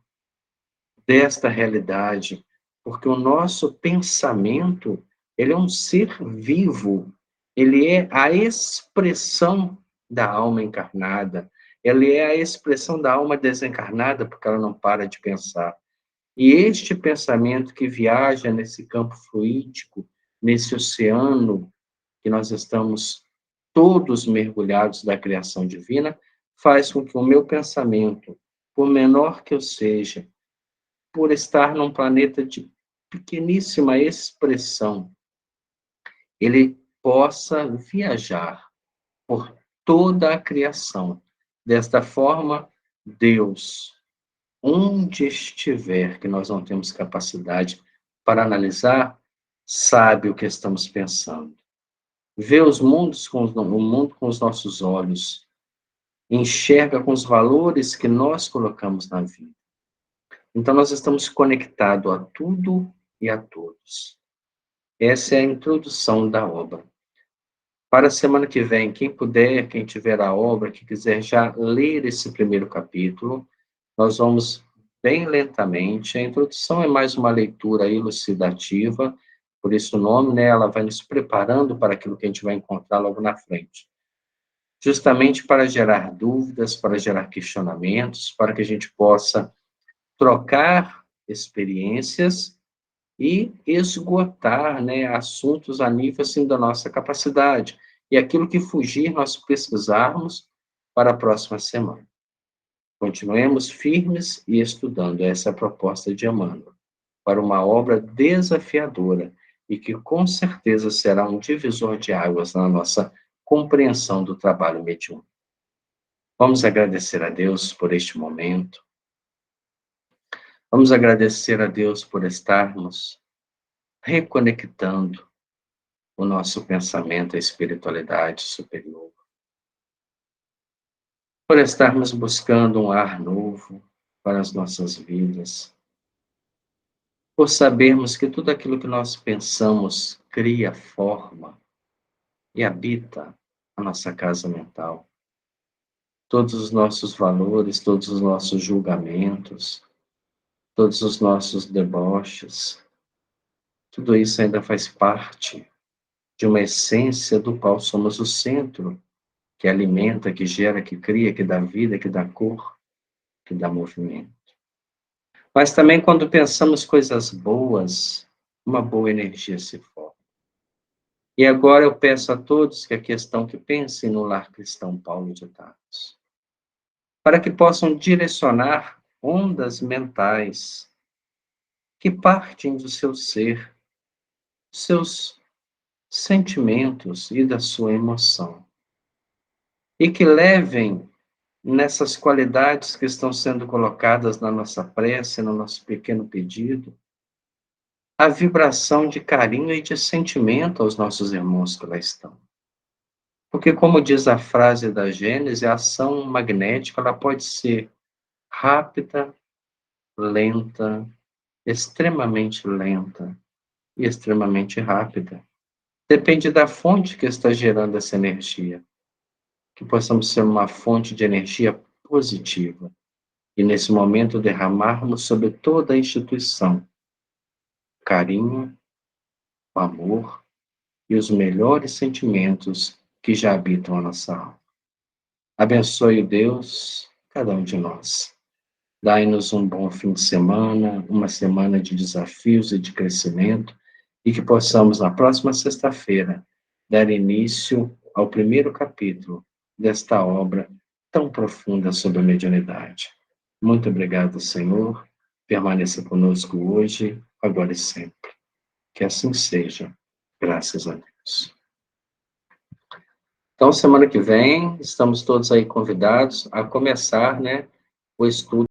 S1: desta realidade, porque o nosso pensamento, ele é um ser vivo, ele é a expressão da alma encarnada, ele é a expressão da alma desencarnada, porque ela não para de pensar. E este pensamento que viaja nesse campo fluídico, nesse oceano que nós estamos todos mergulhados da criação divina, faz com que o meu pensamento por menor que eu seja, por estar num planeta de pequeníssima expressão, ele possa viajar por toda a criação. Desta forma, Deus, onde estiver, que nós não temos capacidade para analisar, sabe o que estamos pensando. Vê o mundo com os nossos olhos, enxerga com os valores que nós colocamos na vida. Então, nós estamos conectados a tudo e a todos. Essa é a introdução da obra. Para a semana que vem, quem puder, quem tiver a obra, que quiser já ler esse primeiro capítulo, nós vamos bem lentamente. A introdução é mais uma leitura elucidativa, por isso o nome, né? Ela vai nos preparando para aquilo que a gente vai encontrar logo na frente. Justamente para gerar dúvidas, para gerar questionamentos, para que a gente possa trocar experiências e esgotar, né, assuntos a nível assim, da nossa capacidade. E aquilo que fugir, nós pesquisarmos para a próxima semana. Continuemos firmes e estudando. Essa é a proposta de Emmanuel, para uma obra desafiadora e que com certeza será um divisor de águas na nossa compreensão do trabalho mediúnico. Vamos agradecer a Deus por este momento. Vamos agradecer a Deus por estarmos reconectando o nosso pensamento à espiritualidade superior, por estarmos buscando um ar novo para as nossas vidas, por sabermos que tudo aquilo que nós pensamos cria forma e habita a nossa casa mental. Todos os nossos valores, todos os nossos julgamentos, todos os nossos deboches, tudo isso ainda faz parte de uma essência do qual somos o centro, que alimenta, que gera, que cria, que dá vida, que dá cor, que dá movimento. Mas também quando pensamos coisas boas, uma boa energia se forma. E agora eu peço a todos que aqui estão que pensem no Lar Cristão Paulo de Tarso, para que possam direcionar ondas mentais que partem do seu ser, seus sentimentos e da sua emoção, e que levem nessas qualidades que estão sendo colocadas na nossa prece, no nosso pequeno pedido, a vibração de carinho e de sentimento aos nossos irmãos que lá estão. Porque, como diz a frase da Gênese, a ação magnética ela pode ser rápida, lenta, extremamente lenta e extremamente rápida. Depende da fonte que está gerando essa energia. Que possamos ser uma fonte de energia positiva e, nesse momento, derramarmos sobre toda a instituição carinho, amor e os melhores sentimentos que já habitam a nossa alma. Abençoe Deus, cada um de nós. Dai-nos um bom fim de semana, uma semana de desafios e de crescimento, e que possamos, na próxima sexta-feira, dar início ao primeiro capítulo desta obra tão profunda sobre a mediunidade. Muito obrigado, Senhor. Permaneça conosco hoje, agora e sempre. Que assim seja. Graças a Deus. Então, semana que vem, estamos todos aí convidados a começar, né, o estudo